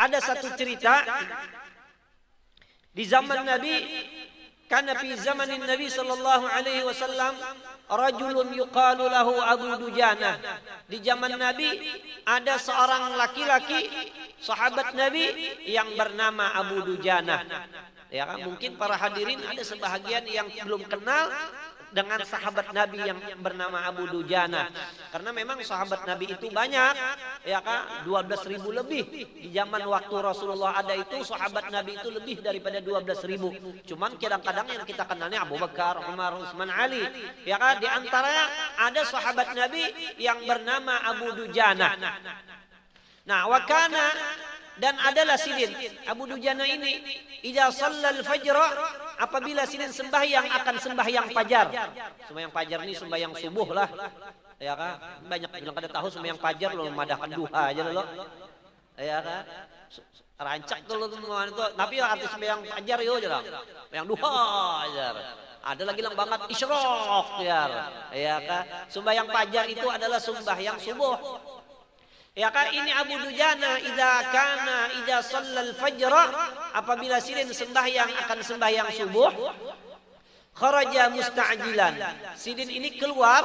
ada satu cerita di zaman Nabi, karena fi zamanin Nabi sallallahu alaihi wasallam rajulun yuqalu lahu Abu Dujana. Di zaman Nabi ada seorang laki-laki sahabat Nabi yang bernama Abu Dujana. Ya kan, mungkin para hadirin ada sebahagian yang belum kenal dengan sahabat Nabi yang bernama Abu Dujana, karena memang sahabat Nabi itu banyak, ya kan, 12.000 lebih. Di zaman waktu Rasulullah ada itu sahabat Nabi itu lebih daripada 12.000. Cuman kadang-kadang yang kita kenalnya Abu Bakar, Umar, Utsman, Ali, ya kan. Di antaranya ada sahabat Nabi yang bernama Abu Dujana. Nah, wakana, dan adalah Sidin Abu Dujana ini, idza shallal fajr, apabila Sidin sembahyang akan sembahyang fajar. Sembahyang fajar ini sembahyang subuh lah, ya kan. Banyak bilang kada tahu sembahyang fajar lo madahkan duha aja lo, ya kan. Rancak tuh itu, tapi arti sembahyang fajar yo aja, sembahyang duha aja. Ada lagi yang banget isyraq ya kan. Sembahyang fajar itu adalah sembahyang subuh. Ya kan, ini Abu Dujana idza shallal fajr, apabila Sidin sembahyang akan sembahyang subuh, kharaja musta'jilan. Sidin ini keluar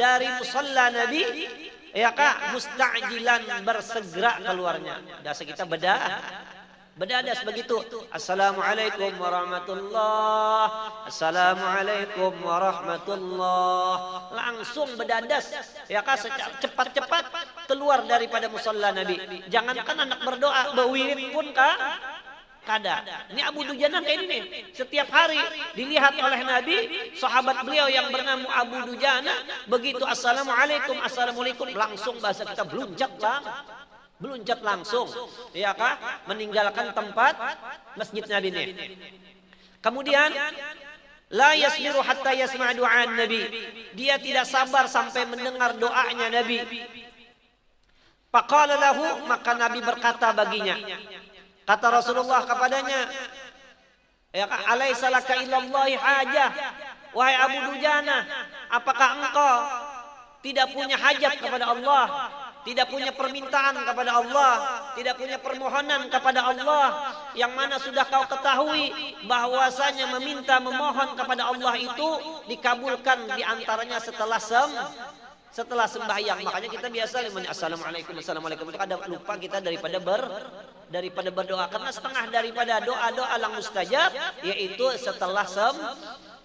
dari musalla Nabi, ya kan, musta'jilan, bersegera keluarnya. Dasar kita bedadas begitu. Assalamualaikum warahmatullah, assalamualaikum warahmatullah, langsung bedadas, ya kan, cepat-cepat keluar daripada musalla Nabi. Jangankan anak berdoa, berwirid pun kada. Ini Abu Dujana kayak ini, setiap hari dilihat oleh Nabi, sahabat beliau yang bernama Abu Dujana, begitu assalamualaikum, assalamualaikum, langsung bahasa kita beluncat langsung, ya kah, meninggalkan tempat masjid Nabi ini. Kemudian la yasbiru hatta yasma' du'an Nabi, dia tidak sabar sampai mendengar doanya Nabi. Faqala lahu, maka Nabi berkata baginya, kata Rasulullah kepadanya, ya kah, alaisa laka ilallahi hajah, wahai Abu Dujana, apakah engkau tidak punya hajat kepada Allah, tidak punya permintaan kepada Allah, tidak punya permohonan kepada Allah, yang mana sudah kau ketahui bahwasanya memohon kepada Allah itu dikabulkan diantaranya setelah sembahyang. Makanya kita biasa assalamualaikum, assalamualaikum, itu kadang lupa kita daripada berdoa, karena setengah daripada doa lang mustajab yaitu setelah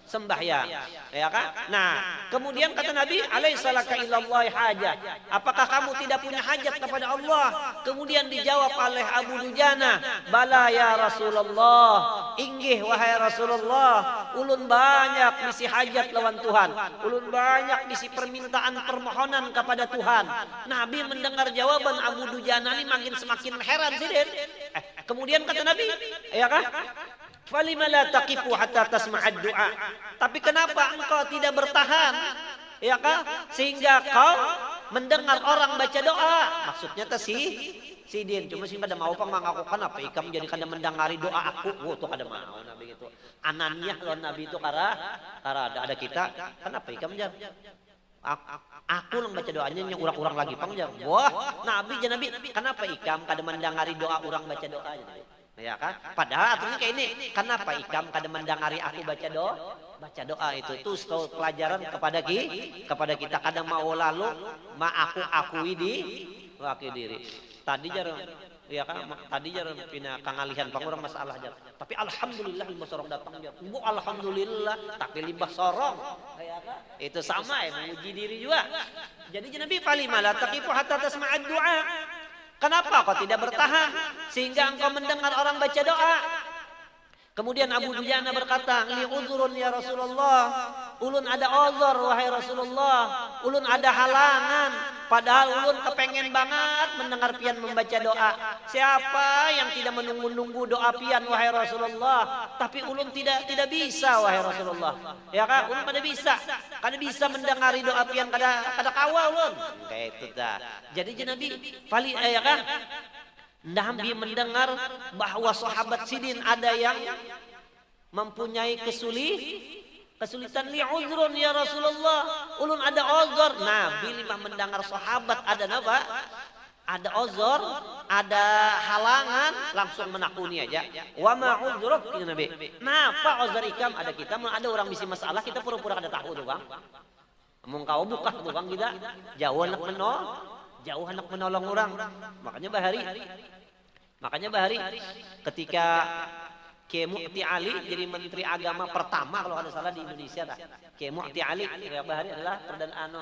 sembahyang, ya kan? Nah, kemudian kata Nabi, alaisa laka ilallahi hajah, apakah kamu tidak punya hajat kepada Allah? Kemudian dijawab oleh Abu Dujana, bala ya Rasulullah, inggih wahai Rasulullah, ulun banyak misi hajat lawan Tuhan, ulun banyak misi permintaan permohonan kepada Tuhan. Nabi mendengar jawaban Abu Dujana ini makin semakin heran Sidin. Kemudian kata Nabi, ya kan, falima la taqifu hatta tasma'ad du'a, tapi kenapa engkau tidak bertahan, ya kan, sehingga kau mendengar orang baca doa? Maksudnya Sidin, cuma sih kada mau mengakukan apa ikam jadi kada mendengari doa aku. Tuh kada mau Nabi itu. Ananiah lawan Nabi itu karena ada kita, kenapa ikam jar? Aku lang baca doanya yang urang-urang lagi jar. Wah, Nabi kenapa ikam kada mendengari doa orang baca doa aja? Ya kan? Padahal aturannya kayak ini, kenapa ikam kada mendengari aku baca doa itu pelajaran kepada kita, kadang mau lalu aku akui diri. Tadi jar, ya kan, tadi jar pina kangalihan pangurang masalah jar. Tapi alhamdulillah limbah sorong datang jar. Bu alhamdulillah, tapi limbah sorong. Ya kan? Itu sama ya, menguji diri juga. Jadi Nabi falima la taqifu hatta tasma'ad du'a. Kenapa kau tidak bertahan sehingga engkau mendengar orang baca doa? Kemudian Abu Dujana berkata, li uzrun ya Rasulullah, ulun ada uzur wahai Rasulullah, ulun ada halangan, padahal ulun kepengen banget mendengar pian membaca doa. Siapa yang tidak menunggu-nunggu doa pian wahai Rasulullah, tapi ulun tidak bisa wahai Rasulullah. Ya kan, ulun kada bisa mendengari doa pian, kada kawal ulun. Kayak itu dah. Jadi Nabi ya kan, Nabi mendengar bahwa sahabat Sidin ada yang mempunyai kesulitan, li uzrun ya Rasulullah, ulun ada uzur. Nabi mendengar sahabat ada apa? Ada uzur, ada halangan, langsung menakuni aja. Wa ma uzruk kata Nabi. Napa uzur ikam? Ada kita ada orang misi masalah kita pura-pura kada tahu tuh Bang. Mung kau buka tuh Bang kita. Jauh anak menolong orang. Makanya Bahari ketika Kiai Mu'ti Ali jadi Menteri Agama pertama kalau ada salah di Indonesia dah. Kiai Mu'ti Ali Bahari adalah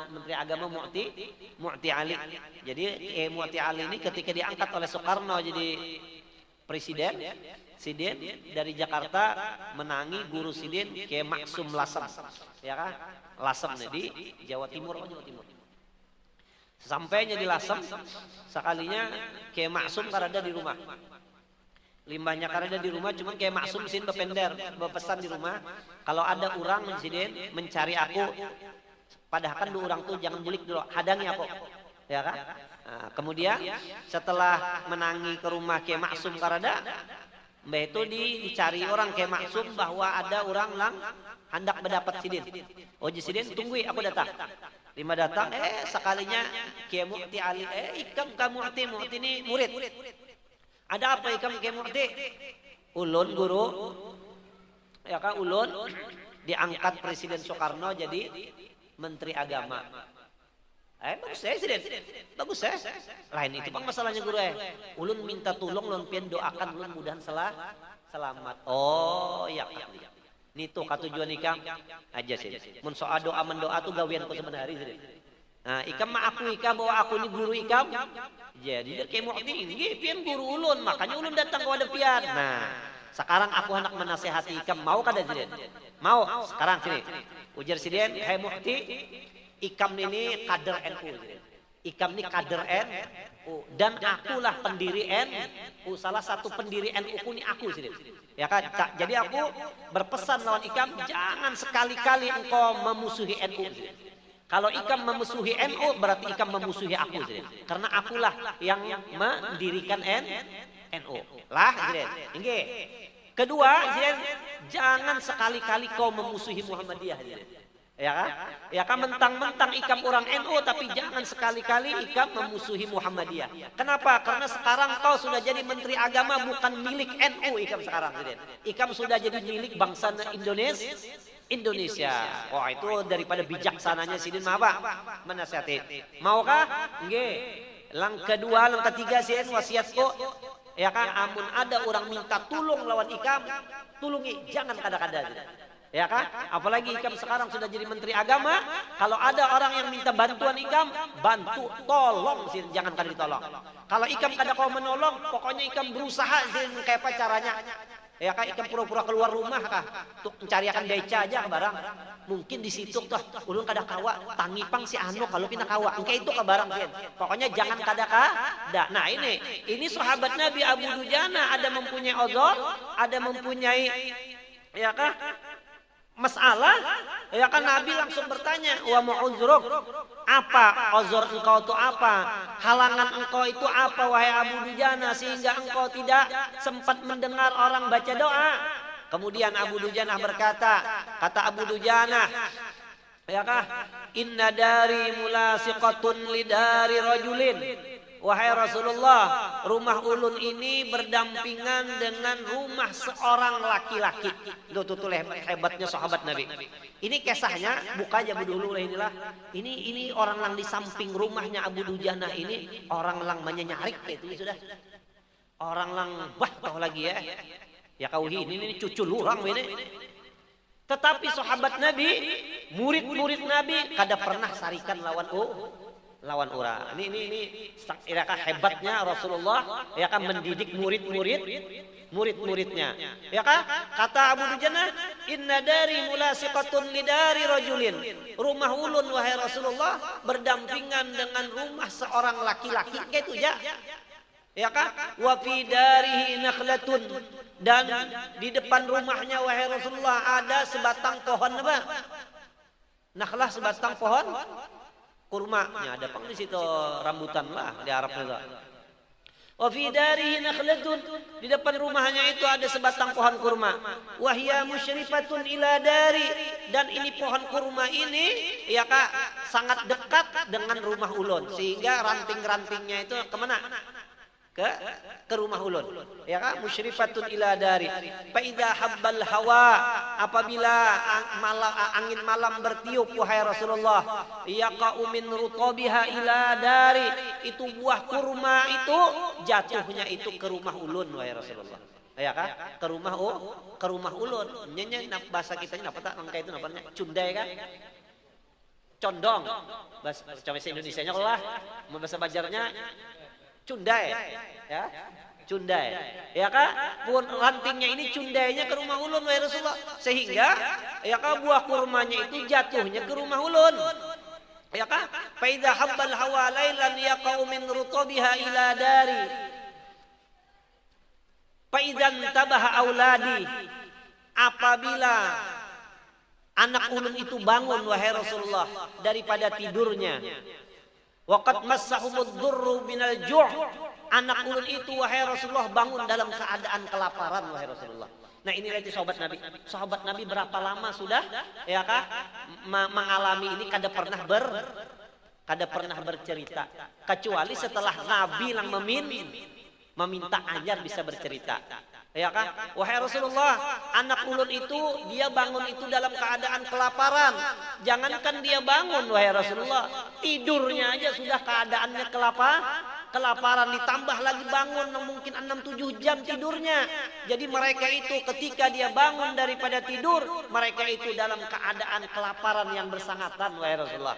Menteri Agama Mu'ti Ali. Jadi Kiai Mu'ti Ali ini ketika diangkat oleh Soekarno jadi presiden dari Jakarta menangi guru sidin Kiai Maksum Lasem. Ya kan? Lasem di Jawa Timur. Sampainya di Lasem sekalinya Kiai Maksum karada di rumah. Limbahnya karena di rumah, cuman kayak maksum sin berpesan di rumah kalau ada orang insiden mencari aku, padahal kan dua orang tuh jangan bulik dulu, hadangi aku, ya kan? Nah, kemudian setelah menangi ke rumah kayak maksum karena mbak itu dicari orang kayak maksum bahwa ada orang lang hendak mendapat sidin. Oh sidin tunggu aku datang. Lima datang, sekalinya kayak Mu'ti Ali, ikam kamu Mu'ti ini murid. Ada apa ikam Kiai Mu'ti? Ulun guru, ya kan ulun diangkat Presiden Soekarno jadi Menteri Agama. Bagus Sidin, bagus Lain itu Bang masalahnya guru Ulun minta tolong, ulun pian doakan ulun mudahan selamat. Oh iya. Nito katujuan ikam aja sih. Mun soal doa mendoa tuh gawian ku sebenarnya Sidin. Nah, ikam aku bahwa aku ini guru ikam. Jadi dia kayak Mu'ti ini pian guru ulun, makanya ulun datang ke wadah pian. Nah, sekarang aku hendak menasehati ikam, mau kada Sidin? Mau. Sekarang sini. Ujar Sidin, "Hai Mu'ti, ikam ini kader NU." Ikam ini kader NU dan akulah pendiri NU. Salah satu pendiri NU ini aku Sidin. Ya kan? Jadi aku berpesan lawan ikam, jangan sekali-kali engkau memusuhi NU Sidin. Kalau ikam memusuhi NU berarti ikam memusuhi aku Sidin. Karena akulah yang mendirikan NU. Lah Sidin. Inge. Kedua Sidin, jangan sekali-kali kau memusuhi Muhammadiyah Sidin. Ya kan? Ya kan mentang-mentang ikam orang NU tapi jangan sekali-kali ikam memusuhi Muhammadiyah. Kenapa? Karena sekarang kau sudah jadi Menteri Agama bukan milik NU ikam sekarang Sidin. Ikam sudah jadi milik bangsa Indonesia. Wah itu daripada bijaksananya Sidin mah apa? Menasihati. Maukah? Nggih. Lang kedua, lang ketiga Sidin wasiatku. Ya kan amun ada orang minta tolong lawan ikam, tulungi, jangan kada-kada. Ya kan? Apalagi ikam sekarang sudah jadi Menteri Agama, kalau ada orang yang minta bantuan ikam, bantu, tolong Sidin, jangan kada ditolong. Kalau ikam kada kau menolong, pokoknya ikam berusaha Sidin kayak apa caranya. Ya kan ikam pura-pura keluar rumah kah untuk mencariakan beca aja barang. Mungkin di situ tuh ulun kada kawa tangipang si anu kalau pindah kawa engke itu ke barang Sidin. Pokoknya jangan kada. Nah ini sahabat Nabi Abu Dujana ada mempunyai uzur, ada mempunyai ya kan masalah, ya kan Nabi langsung bertanya, "Wa ma'uzruk?" Apa uzur engkau itu apa? Halangan engkau itu apa wahai Abu Dujana sehingga engkau tidak sempat mendengar orang baca doa? Kemudian Abu Dujana berkata, kata Abu Dujana, ya kah? "Inna dari mulasiqatun lidari rajulin." Wahai Rasulullah, rumah ulun ini berdampingan dengan rumah seorang laki-laki. Tuh hebatnya sahabat Nabi. Ini kisahnya, buka aja dulu lah inilah. Ini orang lang di samping rumahnya Abu Dujana ini orang lang menyenyarik itu sudah. Orang lang tahu lagi ya. Ya kau ini cucu lurang ini. Tetapi sahabat Nabi, murid-murid Nabi kada pernah sarikan lawan orang. Ini hebatnya Rasulullah ya kan mendidik murid-muridnya. Ya kan? Kata Abu Dujana, "Inna dari mulasiqatun lidari rajulin." Rumah ulun wahai Rasulullah berdampingan dengan rumah seorang laki-laki kayak itu ya. Ya kan? "Wa fi darihi nakhlatun." Dan di depan rumahnya wahai Rasulullah ada sebatang pohon apa? Nakhlah sebatang pohon kurma-nya ada pang di situ rambutan lah di Arab itu. Wa fi darihi nakhlatun, di depan rumahnya itu ada sebatang pohon kurma. Wa hiya musyrifatun ila dari, dan ini pohon kurma ini ya Kak sangat dekat dengan rumah ulun sehingga ranting-rantingnya itu kemana? ke rumah ulun, ya kan? Musyrifatun ila dari. Fa idza habbal hawa, apabila angin malam bertiup wahai Rasulullah, yaqa'u min rutabiha ila dari, itu buah kurma itu jatuhnya itu ke rumah ulun wahai Rasulullah. Ya kan? Ke rumah ulun. Nyenye bahasa kitanya apa tak nangka itu namanya cundai kan? Condong. Bahasa Indonesianya lah, bahasa Banjarnya cundai, ya, cundai, ya kan? Rantingnya ini cundainya ke rumah ulun wahai Rasulullah, sehingga ya kan buah kurmanya itu jatuhnya ke rumah ulun, ya kan? Fa idza habbal hawa lailan yaqau min rutabiha ila dari. Fa idzan tabaha auladi, apabila anak ulun itu bangun wahai Rasulullah daripada tidurnya. Waqad massahumud dzurru minal ju', anak ulun itu wahai Rasulullah bangun dalam keadaan kelaparan wahai Rasulullah. Nah inilah itu sahabat Nabi. Sahabat Nabi berapa lama sudah ya kah mengalami ini kada pernah bercerita kecuali setelah Nabi yang meminta ajar bisa bercerita. Ya kan? Wahai Rasulullah, anak ulun itu dia bangun itu dalam keadaan kelaparan. Jangankan dia bangun wahai Rasulullah, tidurnya aja sudah keadaannya kelaparan, ditambah lagi bangun mungkin 6-7 jam tidurnya. Jadi mereka itu ketika dia bangun daripada tidur, mereka itu dalam keadaan kelaparan yang bersangatan wahai Rasulullah.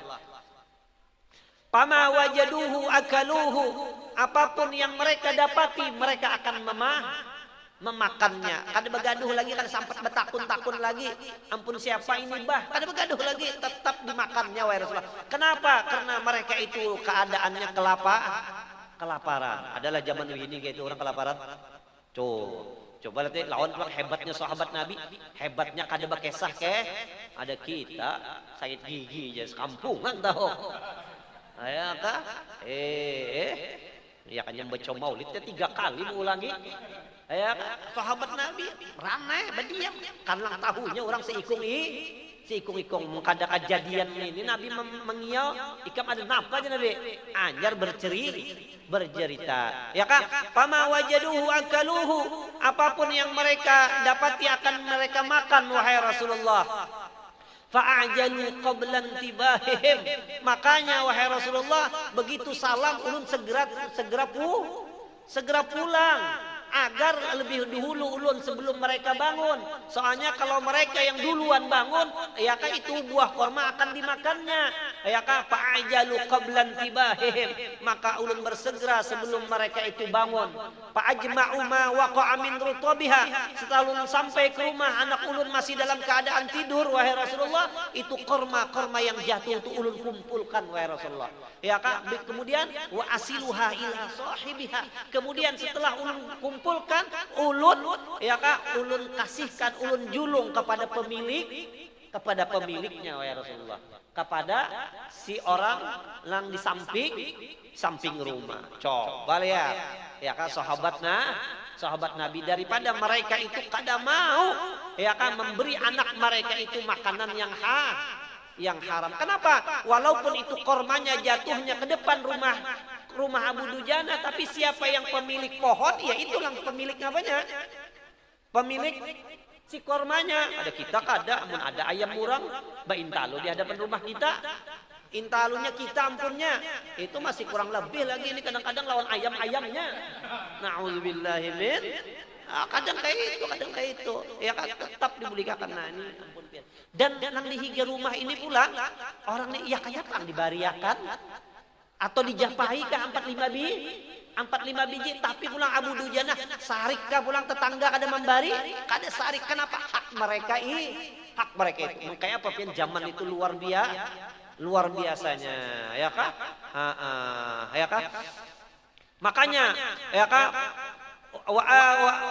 Pama wajaduhu akaluhu, apapun yang mereka dapati mereka akan memakannya. Kada begaduh lagi, kada sampai betakun-takun lagi. Ampun siapa ini bah, kada begaduh lagi, tetap dimakannya wahai Rasulullah. Kenapa? Karena mereka itu keadaannya kelaparan. Adalah zaman ini gitu orang kelaparan. Coba lihat lawan hebatnya sahabat Nabi, hebatnya kada bekesah ke. Ada kita sakit gigi aja sekampungan tahu. Ya kah? Ya kan yang baca maulidnya 3 kali mengulangi. Ya, sahabat Nabi ramai berdiam karena tahunya orang seikung-ikung kada kejadian ini Nabi mengiau ikam ada napa aja Nabi anjar bercerita ya kan pama wajaduhu akaluhu, apapun yang mereka dapati akan mereka makan wahai Rasulullah. Fa'ajalu qablan tibahihim, makanya wahai Rasulullah begitu salam ulun segera pulang agar lebih dahulu ulun sebelum mereka bangun. Soalnya kalau mereka yang duluan bangun, ya kan itu buah kurma akan dimakannya. Ya kan fa'ajalu qablan tibahihim, maka ulun bersegera sebelum mereka itu bangun. Fa'ajma'u ma waqa'a min rutabiha, setelah ulun sampai ke rumah anak ulun masih dalam keadaan tidur wahai Rasulullah, itu kurma yang jatuh itu ulun kumpulkan wahai Rasulullah. Ya kan kemudian wa asiluha ila sahibiha, kemudian setelah ulun kumpulkan ulun ya kak ulun kasihkan ulun julung kepada pemiliknya wahai Rasulullah, kepada si orang yang di samping rumah. Coba lihat ya kak sahabat Nabi daripada mereka itu kada mau ya kan memberi anak mereka itu makanan yang haram. Kenapa? Walaupun itu kormanya jatuhnya ke depan rumah Abu Dujana, tapi siapa yang pemilik pohon, ya itulah pemilik apanya? Pemilik si kormanya. Ada kita kada, amun ada ayam murang, baintalu di hadapan rumah kita, intalunya kita ampunnya, itu masih kurang lebih lagi ini kadang-kadang lawan ayamnya. Na'udzubillahi min. Kadang kayak itu, ya kan tetap diberikan nah ini ampun. Dan nang dihiga rumah ini pula orang ini ya kayak pang dibariakan atau dijapahi ke 4-5 biji, tapi pulang Abu Dujana sarik kah pulang tetangga kada membari, kada sarik. Kenapa? Hak mereka itu. Makanya apa pian zaman itu luar biasanya, ya kah? Ya kah? Makanya ya kah?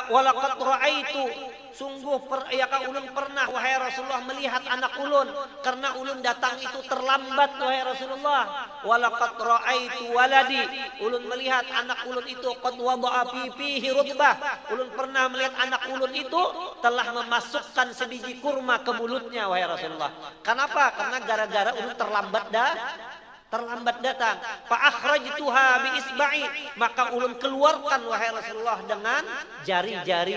Walaqad ra'aitu, sungguh ya kah ulun pernah wahai Rasulullah melihat anak ulun, karena ulun datang itu terlambat wahai Rasulullah. Walaqad ra'aitu waladi, ulun melihat anak ulun itu qad wada'a fihi rutbah, ulun pernah melihat anak ulun itu telah memasukkan sebiji kurma ke mulutnya wahai Rasulullah. Kenapa? Karena gara-gara ulun terlambat terlambat datang. Fa akhrajtuha bi isba'i, maka ulun keluarkan wahai Rasulullah dengan jari-jari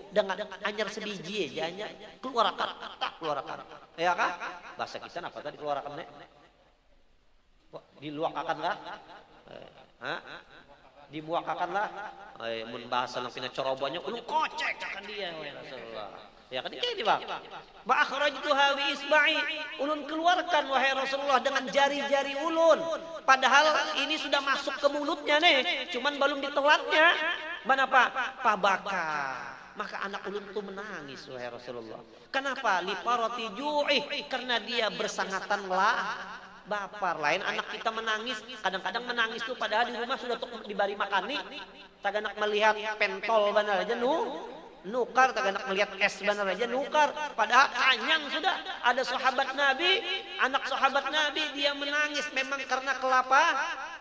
dengan anyar sebiji aja, anyar keluarkan, keluarkan. Ya kah? Bahasa kita apa tadi keluarkan nek? Diluakakan kah? Hah? Dibuakakan lah. Mun bahasa nang pina corobanya ulun kocek akan dia wahai Rasulullah. Ya kan ini Bang. Ba akhrajtuha bi isba'i, ulun keluarkan wahai Rasulullah dengan jari-jari ulun. Padahal ini sudah masuk ke mulutnya nih, cuman belum ditelannya. Kenapa? Pabaka. Maka anak ulun itu menangis wahai Rasulullah. Kenapa? Liparati ju'i, karena dia bersangatan bapar. Lain anak kita menangis, kadang-kadang menangis tuh padahal di rumah sudah dibari makan nih. Taganak melihat pentol benar aja nukar, taganak melihat es benar aja nukar. Padahal anyang sudah. Ada sahabat Nabi, anak sahabat Nabi, dia menangis memang karena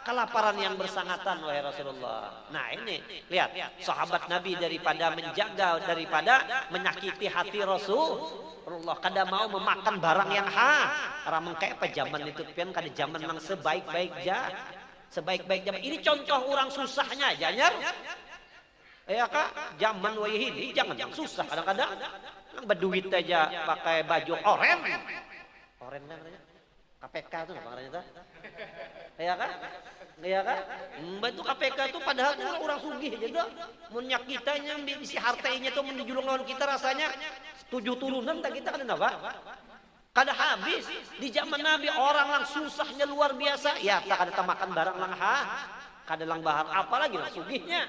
kelaparan yang bersangatan wahai Rasulullah. Nah ini lihat, sahabat Nabi daripada menjaga, daripada menyakiti hati Rasulullah, kada mau memakan barang yang haram. Kayak apa zaman itu pian, kada zaman nang sebaik-baik zaman. Ini contoh orang susahnya aja nyar. Ya kak, zaman wayah ini jangan yang susah. Kadang-kadang yang berduit aja pakai baju oren kan namanya, KPK tuh apa namanya? Ya kak, ya kak. Baju KPK itu padahal orang sugih aja. Munyak kita yang bisi hartainya tuh menjulung lawan kita rasanya 7 turunan tak kita kan apa? Kada habis di zaman Nabi orang lang susahnya luar biasa. Ya tak ada makan barang lang kada lang bahar apalagi lah sugihnya.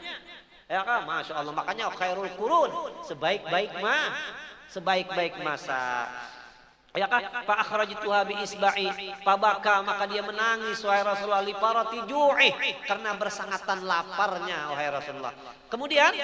Ya kan, masya Allah. Makanya khairul qurun, sebaik-baik masa. Ya kan, fa akhrajtuha bi isba'i, pabaka, maka dia menangis wahai Rasulullah, li parati ju'i, karena bersangatan laparnya wahai Rasulullah. Kemudian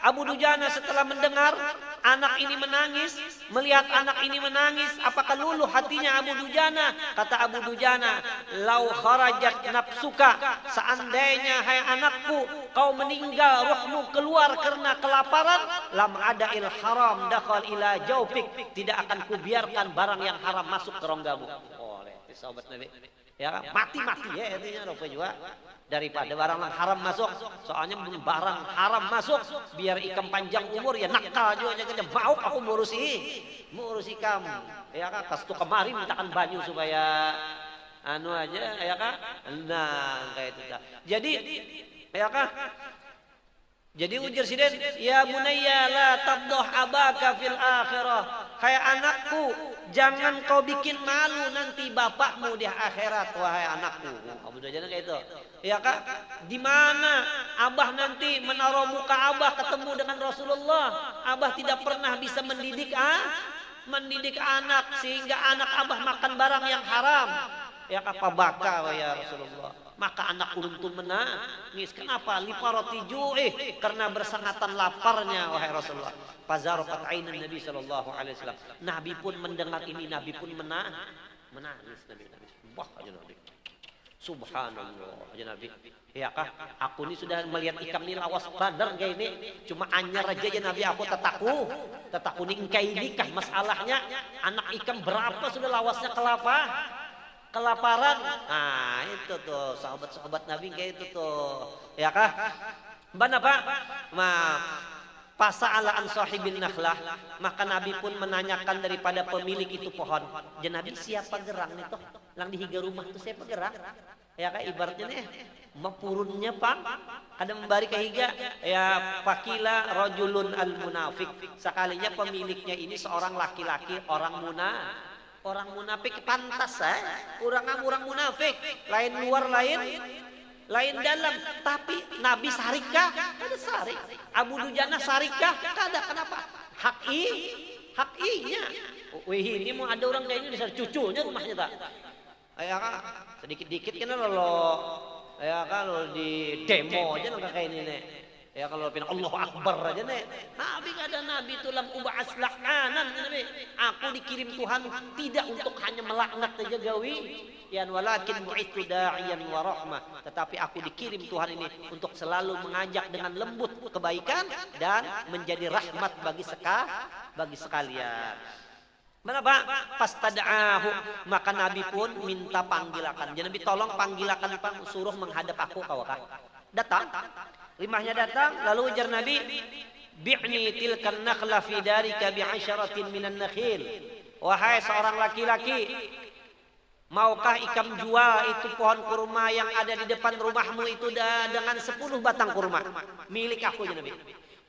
Abu Dujana setelah mendengar anak ini menangis, melihat anak ini menangis, apakah luluh hatinya Abu Dujana? Kata Abu Dujana, lau kharajat nafsuka, seandainya hai anakku kau meninggal, rohmu keluar karena kelaparan, lam ada il haram dakhal ila jaufik, tidak akan kubiarkan barang yang haram masuk ke ronggamu. Oleh sahabat Nabi. Ya, mati-mati ya artinya rupa juga daripada barang yang haram masuk. Soalnya barang haram masuk biar ikan panjang umur ya nakal juga aja mau aku ngurusi kamu. Ya kan, kas tuh kemari mintakan banyu supaya anu aja ya kan. Nah, kayak itu dah. Jadi ya kan, jadi ujar siden, ya bunayya la tabdoh abaka fil akhirah. Hai anakku, jangan kau bikin malu nanti bapakmu di akhirat, wahai anakku. Abu Dujana kayak itu. Ya kak, di mana abah nanti menaruh muka abah ketemu dengan Rasulullah, abah tidak pernah bisa mendidik anak sehingga anak abah makan barang yang haram. Ya kak, pabaka ya Rasulullah. Maka anak ulun tu menangis. Kenapa? Liparati ju'i, karena bersangatan laparnya wahai Rasulullah. Fazarqat ainan Nabi sallallahu alaihi wasallam. Nabi pun mendengar ini, Nabi pun menangis. Nabi. Wah, aja Nabi. Subhanallah, aja Nabi. Ya kah? Aku ini sudah melihat ikan ini lawas bandar kayak ini. Cuma anyar aja ya Nabi, aku tetaku ini engkai ini kah masalahnya? Anak ikan berapa sudah lawasnya kelaparan. Nah itu tuh sahabat-sahabat Nabi kayak itu tuh. Ya kah? Bana Pak? Pasa'ala an sahibil nakhlah, maka Nabi pun menanyakan daripada pemilik itu pohon. Jadi Nabi siapa gerang nih toh? Lang di higa rumah tuh siapa gerang? Ya kah ibaratnya nih mapurunnya Pak. Ada membari ke higa ya pakila rajulun al munafik. Sekalinya pemiliknya ini seorang laki-laki orang munafik pantas orang munafik, lain luar lain dalam, tapi Nabi sarikah? Kada sarik. Abu Dujana sarikah? Kada. Kenapa? Hak-i-nya. Wih, ini mau ada orang kayak ini disar cucunya rumahnya tak? Ya kan, sedikit-dikit kan lo, ya kan lo di demo aja nggak kayak ini nih. Ya kalau pinang Allahu Akbar aja nih. Nabi ada Nabi tulang ubas lakanan Nabi. Aku dikirim Tuhan tidak untuk hanya melaknat aja gawi. Yan walakin bu'itu da'iyan wa rahmah. Tetapi aku dikirim Tuhan ini untuk selalu mengajak dengan lembut kebaikan dan menjadi rahmat bagi sekalian. Kenapa? Fastada'ahu, maka Nabi pun minta panggilakan. Jadi Nabi tolong panggilakan, suruh menghadap aku kau kah. Datang, limahnya datang, lalu ujar Nabi, bi'ni tilkan nakhla fi darika bi'asyaratin minan nakhil. Wahai seorang laki-laki, maukah ikam jual itu pohon kurma yang ada di depan rumahmu itu dengan 10 batang kurma milik aku ya Nabi.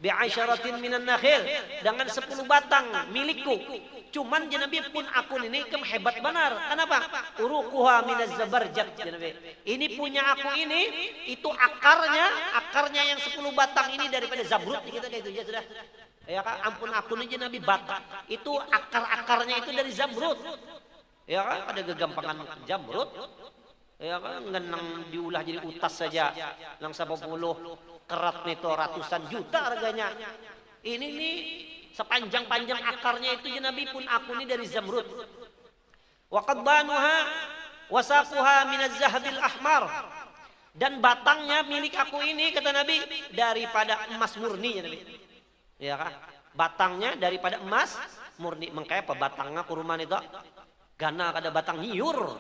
Bi'asyaratin minan nakhil, dengan 10 batang milikku. Cuman ya Nabi pun aku ini hebat benar. Kenapa? Urukuha minaz zabarjad ya Nabi. Ini punya aku ini, itu akarnya yang 10 batang ini daripada zabrut kita kayak itu ya sudah. Ya kan, ampun aku ini Nabi batang. Itu akar-akarnya itu dari zabrut. Ya kan, pada kegampangan jamrut. Ya kan, ngenang diulah jadi utas saja. Nang 10 kerat nih tuh ratusan juta harganya. Ini nih sepanjang-panjang akarnya itu ya Nabi pun aku ini dari zamrud. Wa qadbanuha wasaquha minaz zahabil ahmar. Dan batangnya milik aku ini kata Nabi daripada emas murni ya Nabi. Ya kan? Batangnya daripada emas murni. Makanya apa batangnya kurma itu? Gana kada batang nyiur.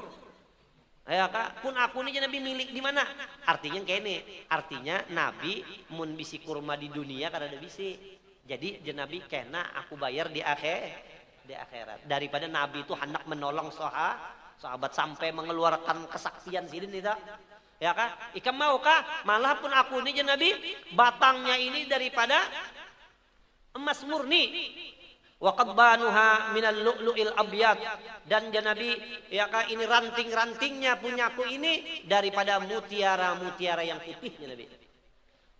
Ya kan? Pun aku ini Nabi milik di mana? Artinya kayak ini. Artinya Nabi mun bisi kurma di dunia kada ada bisi. Jadi Nabi kena aku bayar di akhirat. Daripada Nabi itu hendak menolong sahabat sampai mengeluarkan kesaktian sidin itu. Ya kan? Ikam mau kah? Malah pun aku ini Nabi batangnya ini daripada emas murni. Wa qadbanuha minal lu'lu'il abyad, dan Nabi ya kan ini ranting-rantingnya punyaku ini daripada mutiara-mutiara yang putih ya Nabi.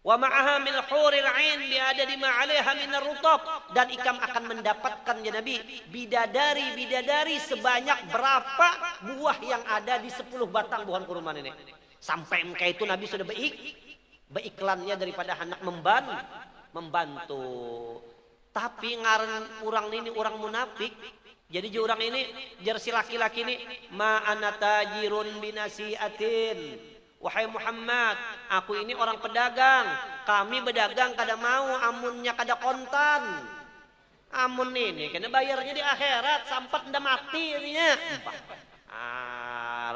Wa ma'aha min huril 'ain bi adadi ma 'alaiha min ar-rutab, dan ikam akan mendapatkan ya Nabi bidadari sebanyak berapa buah yang ada di 10 batang pohon kurma ini. Sampai engkau itu Nabi sudah beiklannya daripada hendak membantu. Tapi ngaran orang ini orang munafik. Jadi orang ini jar si laki-laki ini ma ana tajirun binasiatin. Wahai Muhammad, aku ini orang pedagang. Kami berdagang kada mau amunnya kada kontan. Amun ini kena bayarnya di akhirat sampai ndak mati ininya.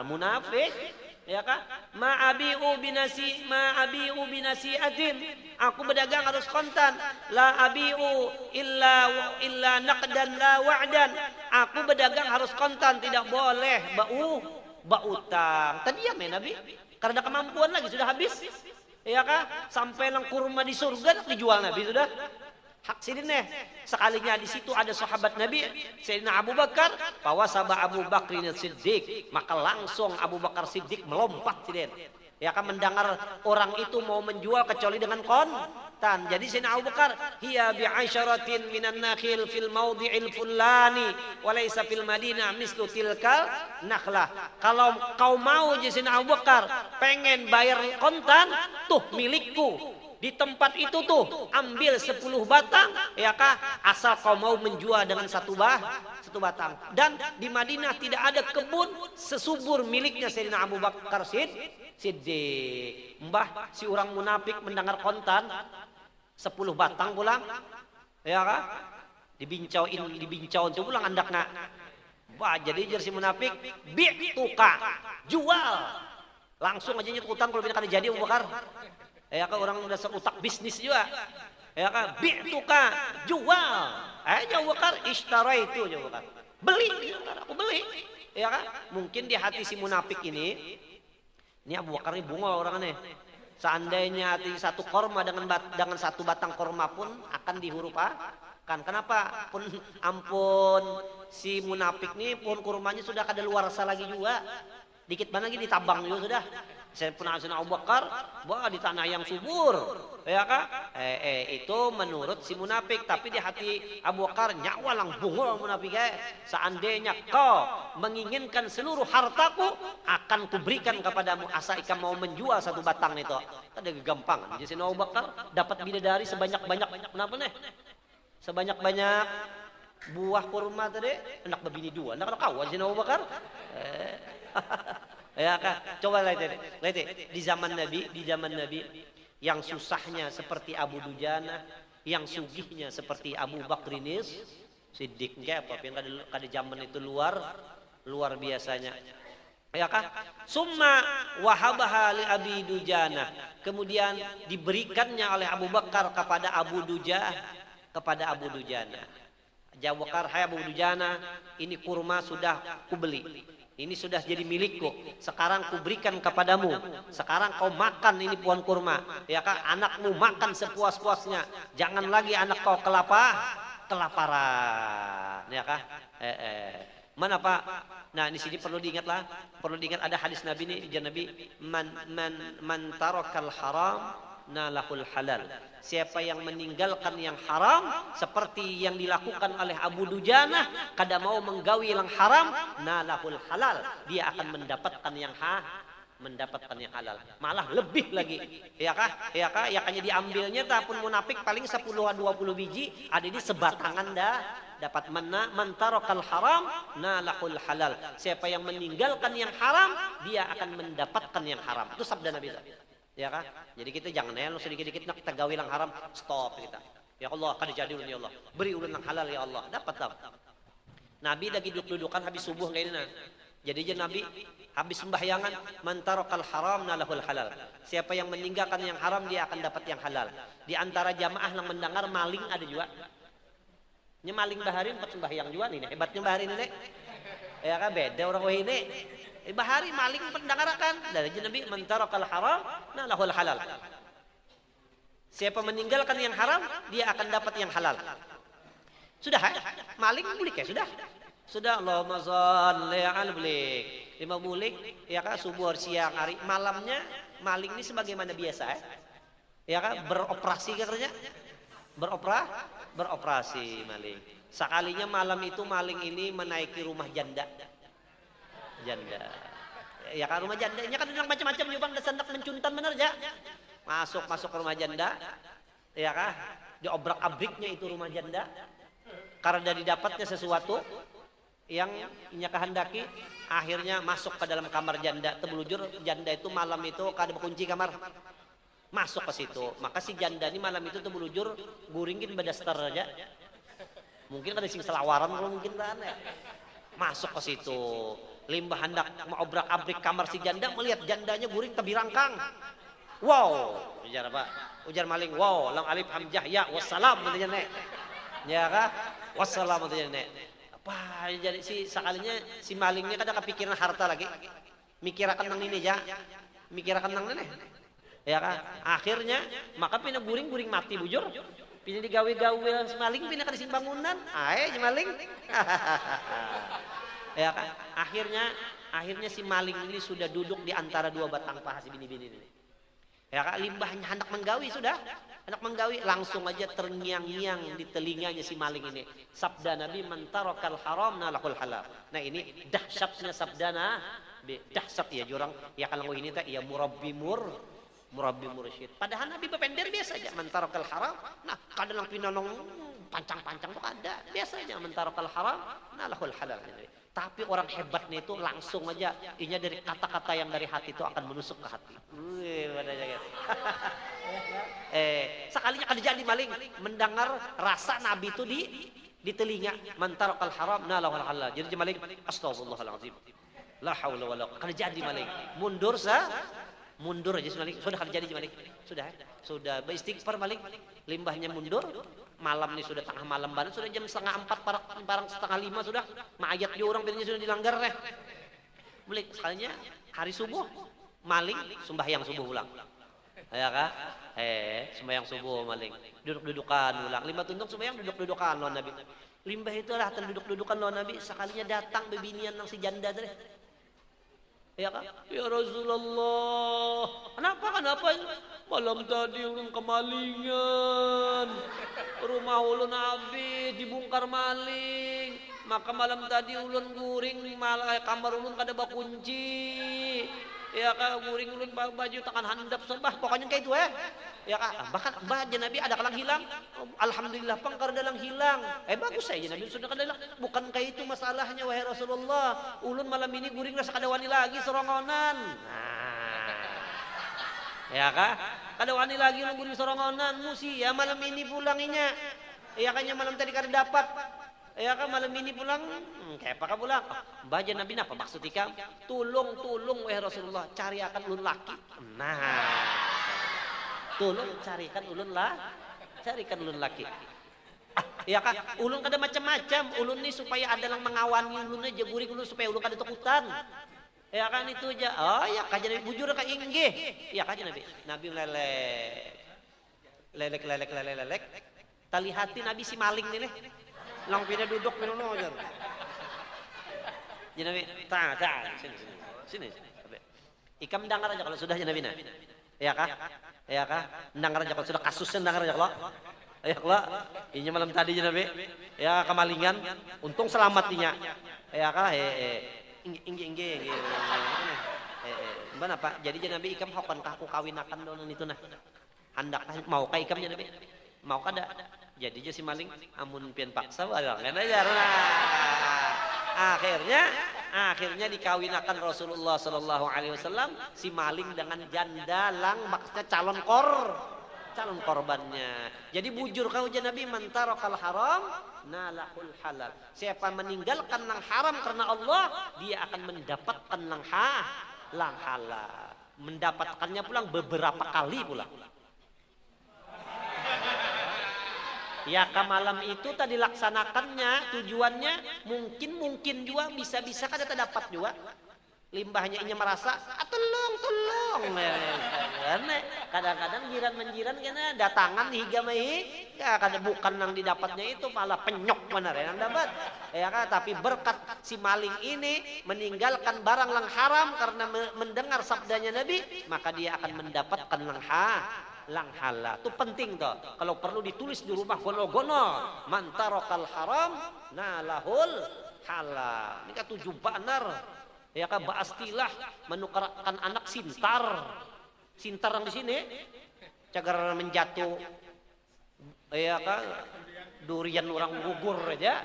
Munafik. Ya kan? Ma'abi'u binasiatin. Aku berdagang harus kontan. La abi'u illa naqdan la wa'dan. Aku berdagang harus kontan, tidak boleh utang. Tadi ya Nabi, karena kemampuan lagi sudah habis. Ya kan? Sampai lang kurma di surga dijual Nabi sudah. Hak sidineh. Sekalinya di situ ada sahabat Nabi Sayyidina Abu Bakar, pawasaba Abu Bakrin Siddiq, maka langsung Abu Bakar Siddiq melompat sidin. Ya kan, mendengar orang itu mau menjual kecuali dengan kontan. Jadi Sayyidina Abu Bakar, hiya bi'asyaratin minan nakhil fil mawdi'il fulani wa laysa fil Madinah mislu tilkal nakhlah. Kalau kau mau Sayyidina Abu Bakar pengen bayar kontan, tuh milikku. Di tempat itu tuh ambil 10 batang, ya kah? Asal kau mau menjual dengan satu batang. Dan di Madinah tidak ada kebun sesubur miliknya Sayyidina Abu Bakar Siddiq. Mbah si orang munafik mendengar kontan 10 batang pulang, ya kah? Dibincau itu pulang andakna. Wah, jadi si munafik bi'tuka, jual. Langsung aja nyututan kalau tidak jadi Abu Bakar. Ya kan, orang dasar utak bisnis juga. Ya kan, bi'tuka, jual. Abu Bakar ishtaraitu Abu Bakar. Beli, aku beli. Ya kan, mungkin di hati si munafik ini Abu Bakar ini bungol orangnya. Seandainya hati satu korma dengan satu batang korma pun akan dihurufkan. Kenapa? Ampun si munafik ini pohon kurmanya sudah kadaluarsa lagi juga. Dikit banget lagi ditabang juga sudah. Saya pernah Abu Bakar, wah di tanah yang subur, ya kan? Itu menurut si munafik, tapi di hati Abu Bakar nyawa lang bungul munafik. Seandainya kau menginginkan seluruh hartaku, akan kuberikan kepadamu asal ikam mau menjual satu batang itu. Ada kegampangan. Jadi Abu Bakar dapat bidadari sebanyak-banyak, kenapa nih? Sebanyak-banyak buah kurma tadi, hendak berbini dua, hendak kawan si Abu Bakar. Ya kan, coba lihat di zaman Nabi yang susahnya seperti Abu Dujana, yang sugihnya seperti Abu Bakrinis, Sidik ge apa pian kada zaman itu luar biasanya. Ya kah? Summa wahabaha li Abi Dujana. Kemudian diberikannya oleh Abu Bakar kepada Abu Dujana. Abu Bakar, hai Abu Dujana, ini kurma sudah kubeli. Ini sudah jadi milikku. Sekarang kuberikan kepadamu. Sekarang kau makan ini pohon kurma. Ya kah? Anakmu makan sepuas-puasnya. Jangan lagi anak kau kelaparan. Ya kah? Mana Pak? Nah, di sini perlu diingat ada hadis Nabi ini, Nabi man tarakal haram nalahul halal. Siapa yang meninggalkan yang haram seperti yang dilakukan oleh Abu Dujana, kada mau menggawi yang haram, nalahul halal, dia akan mendapatkan yang halal, malah lebih lagi. Ya kah? Ya kayaknya diambilnya tapun munafik paling 10-20 biji, ada di sebatangan dah dapat mantarokal haram nalahul halal. Siapa yang meninggalkan yang haram, dia akan mendapatkan yang haram. Itu sabda Nabi. Ya kah? Jadi kita jangan sedikit-sedikit nak kita gawe yang haram, stop kita. Ya Allah, kada jadi ulun ya Allah. Beri ulun yang halal ya Allah. Dapat. Nabi lagi duduk-dudukan habis subuh kayak ini. Jadi Nabi habis sembahyangan, mantarokal haram nalahul halal. Siapa yang meninggalkan yang haram, dia akan dapat yang halal. Di antara jamaah yang mendengar maling ada juga. Maling baharin empat sembahyang juga nih, hebatnya baharin ini. Ya kan beda orang ini. Bahari maling pendangarakan dari Nabi mantarakal haram nalahul halal. Siapa meninggalkan yang haram, dia akan dapat yang halal. Sudah maling bulik ya sudah Allahumma shalli ala bulik 5 bulik ya kan, subuh siang hari malamnya maling ini sebagaimana biasa ya kan, beroperasi katanya beroperasi maling. Sekalinya malam itu maling ini menaiki rumah janda ya kan, rumah jandanya kan bilang macam-macam juga bang, sendak mencuntan bener ya, masuk ke rumah janda ya kan, diobrak-abriknya itu rumah janda karena didapatnya sesuatu yang inya kehendaki, akhirnya masuk ke dalam kamar janda. Terbelujur janda itu malam itu kada berkunci kamar, masuk ke situ. Maka si janda ini malam itu terbelujur guringin badaster aja, mungkin ada sing selawaran kalau mungkin kan ya. Masuk ke situ, limbah hendak mau obrak-abrik kamar si janda, melihat jandanya guring tebirangkang. Wow, ujar apa? Ujar maling, wow, lang alif hamzah ya wassalam katanya nek. Ya kan? Wassalam katanya nek. Apa jadi sekalinya si malingnya kada kepikiran harta lagi. Mikirakan nang ini ya. Mikirakan nang ini. Ya kan? Akhirnya maka pina guring mati bujur. Pina digawe-gawe maling, pina kada sing bangunan. Ae maling. Ya kan? Akhirnya si maling ini sudah duduk di antara dua batang paha si bini-bini ini. Ya kan, limbahnya hendak menggawi sudah. Hendak menggawi langsung aja terngiang-ngiang di telinganya si maling ini. Sabda Nabi mantarokal haram nalahul halal. Nah ini dahsyatnya sabda Nabi. Dahsyat ya jurang. Ya kalau ini tak ya murabbi mursyid. Padahal Nabi berpender biasa aja mantarokal haram. Nah kadang pinanong pancang-pancang tuh ada. Biasanya mantarokal haram nalahul halal. Tapi orang hebatnya itu langsung aja, inya dari kata-kata yang dari hati itu akan menusuk ke hati. Sekalinya kada jadi maling mendengar rasa Nabi itu di telinga, mantarakal haram nalahul halal. Jadi maling astagfirullahalazim. La haula wala quwwata. Kada jadi maling. Mundur aja maling. Sudah kada jadi maling. Sudah beristighfar maling. Limbahnya mundur. Malam ini sudah tengah malam banget, sudah jam 3:30 parang 4:30 sudah. Mayat di orang pintunya sudah dilanggar deh. Balik sekalinya hari subuh maling sembahyang subuh ulang. Ya kah? Sembahyang subuh maling. Duduk-dudukan ulang. 5 tuntung sembahyang duduk-dudukan lawan Nabi. Limbah itu lah duduk-dudukan lawan Nabi, sekalinya datang bebinian nang si janda tadi. Ya kah? Ya Rasulullah. Kenapa? Malam tadi ulun kemalingan. Rumah ulun habis dibongkar maling. Maka malam tadi ulun guring kamar ulun kada bakunci. Ya kah, guring ulun baju tangan handap sebah. Pokoknya kayak itu ya kah, bahkan baca Nabi ada kalang hilang. Alhamdulillah pangkar dalang hilang. Bagus saja Nabi sudah kada hilang. Bukan kayak itu masalahnya wahai Rasulullah. Ulun malam ini guring rasa kada wani lagi sorongonan. Ya kah? Kada wani lagi nungguin sorongonan musi ya malam ini pulanginya. Ya kayaknya malam tadi kada dapat. Ya kan malam ini pulang, kayak apa pulang? Baca Nabi apa maksud ikam? Tulung wahai Rasulullah, cari akan ulun laki. Nah, tulung carikan ulun laki. Ya kan, ulun kada macam-macam. Ulun nih supaya ada yang mengawani ulun aja guring ulun supaya ulun kada takutan. Ya kan itu aja. Oh ya kaja Nabi bujur ka inggih. Ya kaja Nabi. Nabi lelek. Tali hati Nabi si maling nih leh. Lang pindah duduk menono aja. Jadi Nabi, sini. Ikam dengar aja kalau sudah ya Nabi. Ya kah? Dengar aja kalau sudah kasusnya dengar aja kalau. Ya kalau ini malam tadi ya Nabi. Ya kemalingan, untung selamat inya. Ya kah? Inggi. Mbak apa? Jadi Nabi ikam hokon kah aku kawinakan donon itu nah. Hendak mau kah ikam ya Nabi? Mau kada? Jadi si maling amun pian paksa barang kan aja. Akhirnya dikawinakan Rasulullah Sallallahu Alaihi Wasallam si maling dengan janda lang maksudnya calon korbannya. Jadi bujur kau aja Nabi mantarokal haram nalahul halal. Siapa meninggalkan yang haram karena Allah, dia akan mendapatkan yang halal. Mendapatkannya pulang beberapa kali pulang. Ya ke malam itu tadi laksanakannya tujuannya mungkin juga bisa kada terdapat juga. Limbahnya inya merasa tolong kadang-kadang jiran-menjiran kena datangan higa mai ya kada bukan yang didapatnya itu malah penyok benar yang dapat ya kan. Tapi berkat si maling ini meninggalkan barang yang haram karena mendengar sabdanya Nabi, maka dia akan mendapatkan lang halal. Itu penting toh. Kalau perlu ditulis di rumah gono-gono, mantarokal haram nalahul halal. Ini kan tujuh banar. Ya kan baastilah menukarkan anak sintar yang di sini cagar menjatuh. Ya kan durian orang gugur aja.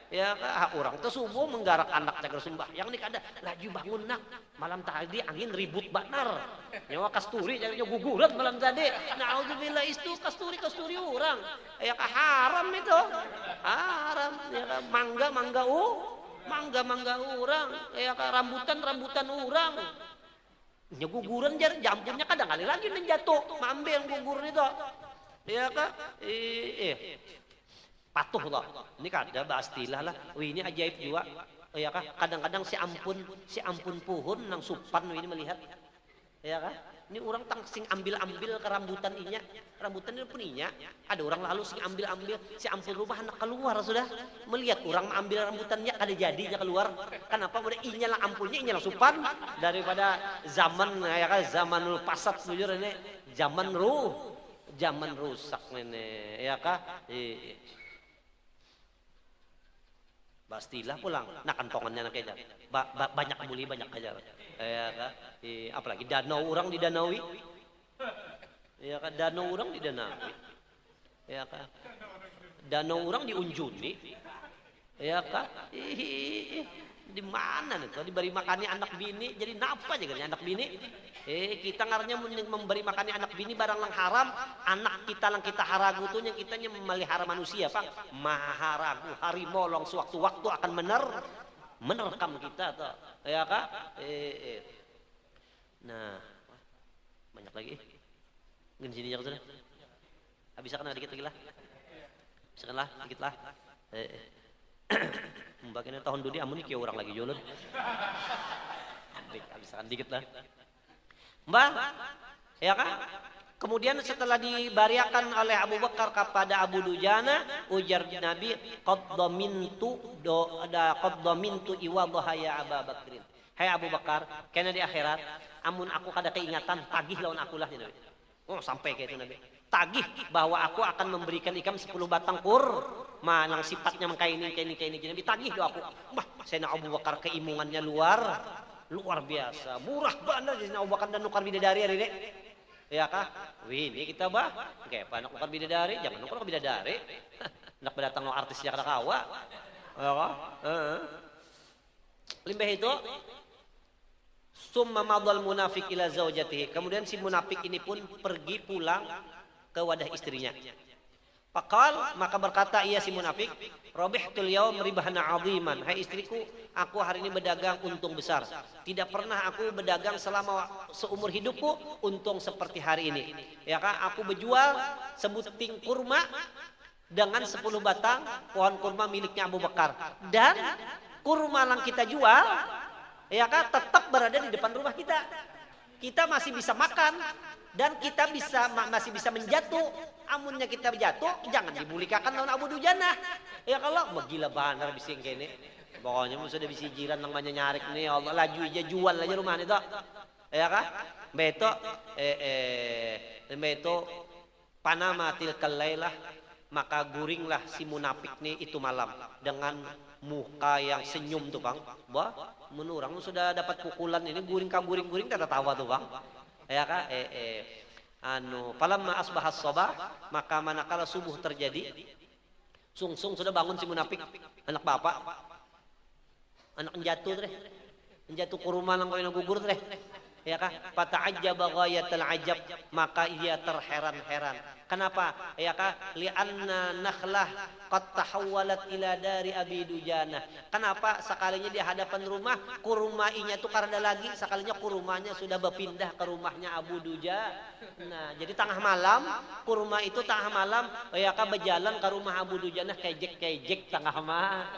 Ya kan orang tuh subuh menggarak anak cagar sumbah. Yang ini kada laju bangun nak malam tadi angin ribut banar. Nyawa kasturi jadinya guguran malam tadi. Naudzubillah itu kasturi orang. Ya kan haram itu. Haram ya kan mangga orang. Ya kan rambutan orang. Nyeguguran jampunnya kadang kali lagi menjatuh, ambil gugur itu. Ya kan? Patuh lah. Ini kada bastilah lah. Wih ini ajaib juga. Ya kan? Kadang-kadang si ampun puhun nang supan ini melihat. Ya kan? Ini orang tangsing ambil ke rambutan inya. Rambutan itu pun inya. Ada orang lalu sing ambil si ampun rumah anak keluar sudah. Melihat orang ambil rambutannya kada jadinya keluar. Kenapa? Udah inya lah ampulnya inya lah supan daripada zaman ya kan zamanul pasat bujur ini zaman rusak ini ya kan. Pastilah pulang. Nah kantongannya nak aja. Banyak muli banyak aja. Ya kan? Apalagi danau orang di Danawi. Ya kan danau orang di Danawi. Ya kan? Danau orang di Unjuni. Ya kan? Di mana nih? Diberi makannya anak bini jadi napa aja kan anak bini? Kita ngarnya memberi makannya anak bini barang yang haram, anak kita yang kita haragu tuh yang kitanya memelihara manusia Pak. Maharagu harimau long sewaktu-waktu akan menerkam kita tuh. Ya kan? Nah, banyak lagi. Ngen sini ya sudah. Habis kan dikit lagi lah. Bisa dikit lah. Mbaknya tahun dulu amun iki orang lagi jualan. Habisan dikit lah. Mbak, ya kan? Kemudian setelah dibariakan oleh Abu Bakar kepada Abu Dujana, ujar Nabi, qad dhamintu iwadhaha ya Abu Bakrin. Hai Abu Bakar, karena di akhirat amun aku kada keingatan tagih lawan aku lah Nabi. Oh, sampai kayak itu Nabi. Tagih bahwa aku akan memberikan ikam 10 batang kurma yang sifatnya kayak ini Nabi tagih do aku. Wah, Sayyidina Abu Bakar keimungannya luar biasa. Murah banget Sayyidina Abu Bakar dan nukar bidadari hari ini. Ya kah? Wih, ini kita oke, anak nukar bidadari, jangan nukar bidadari. Nak berdatang lo artis yang kada kawa. Ya kah? Limbah itu summa madal munafiq ila zaujatihi. Kemudian si munafik ini pun pergi pulang ke wadah istrinya. Faqal, maka berkata ia si munafik, "Rabihtul yaum ribhan 'aziman." Hai istriku, aku hari ini berdagang untung besar. Tidak pernah aku berdagang selama seumur hidupku untung seperti hari ini. Ya kan, aku berjual sebuting kurma dengan 10 batang pohon kurma miliknya Abu Bakar. Dan kurma yang kita jual, ya kan, tetap berada di depan rumah kita. Kita masih bisa makan dan kita masih bisa menjatuh. Amunnya kita jatuh, jangan dibulikakan lawan Abu Dujana. Ya kalau mau gila banar bising kene. Pokoknya sudah bisa jiran namanya nyarik nih, Allah laju aja jual aja rumah itu. Ya kan? Beto panama tilkal lailah, maka guringlah si munafik nih itu malam dengan muka yang senyum tuh Bang. Wah, menurang sudah dapat pukulan ini guring tak tawa tuh Bang. Ya kan? Falamma asbahas sabah, maka manakala subuh terjadi, sungsung sudah bangun si munafik, anak bapak, anak jatuh teh, jatuh ke rumah nang koyo gugur teh, ya kah? Fata'ajjaba ghayatal ajab, maka ia terheran-heran. Kenapa? Ya kah? Li'anna nakhlah qad tahawwalat ila dari Abi Dujana. Kenapa? Sekalinya di hadapan rumah, kurmainya tuh karena lagi, sekalinya kurmanya sudah berpindah ke rumahnya Abu Duja. Nah, jadi tengah malam, kurma itu tengah malam, ya kah, berjalan ke rumah Abu Dujana, kejek-kejek tengah malam.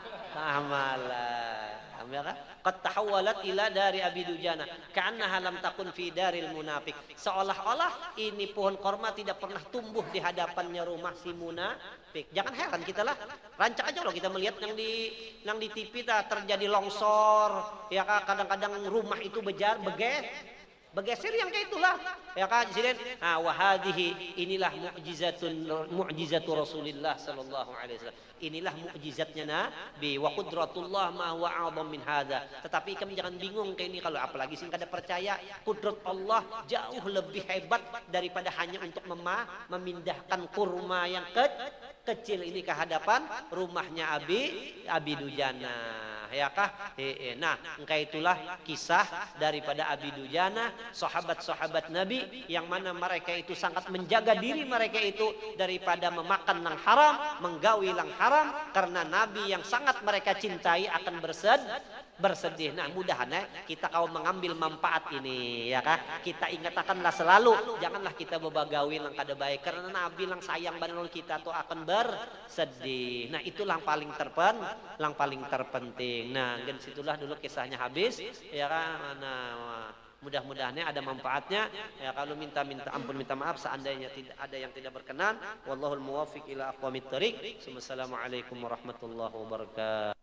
Ya kan? Qad tahawwalat ila dari Abi Dujana ka'annaha lam takun fi daril munafik. Seolah-olah ini pohon korma tidak pernah tumbuh di hadapannya rumah si munafik. Jangan heran kita lah. Rancak aja loh kita melihat yang di TV terjadi longsor, ya kan, kadang-kadang rumah itu bergeser yang kayak itulah, ya kan, jadi wahadihi, inilah mu'jizatu Rasulullah sallallahu alaihi wasallam, inilah mukjizatnya Nabi, wa qudratullah ma huwa a'zam min hadza. Tetapi kamu jangan bingung kayak ini, kalau apalagi sih kada percaya kudrat Allah jauh lebih hebat daripada hanya untuk memindahkan kurma yang kecil ini ke hadapan rumahnya Abi Dujana, ya kah? Nah, itulah kisah daripada Abi Dujana, sahabat-sahabat Nabi yang mana mereka itu sangat menjaga diri mereka itu daripada memakan yang haram, menggawi yang haram, karena Nabi yang sangat mereka cintai akan bersedih. Nah, mudah-mudahan kita kau mengambil manfaat ini, ya kah? Kita ingatkanlah selalu, janganlah kita berbagawi yang kada baik, karena Nabi yang sayang banget kita tuh akan bersedih. Nah, itulah yang paling terpenting. Nah, dan situlah dulu kisahnya habis, ya kan. Nah, mudah-mudahannya ada manfaatnya. Ya, kalau minta ampun, minta maaf seandainya tidak ada yang tidak berkenan. Wallahul muwaffiq ila aqwamit thoriq. Wassalamualaikum warahmatullahi wabarakatuh.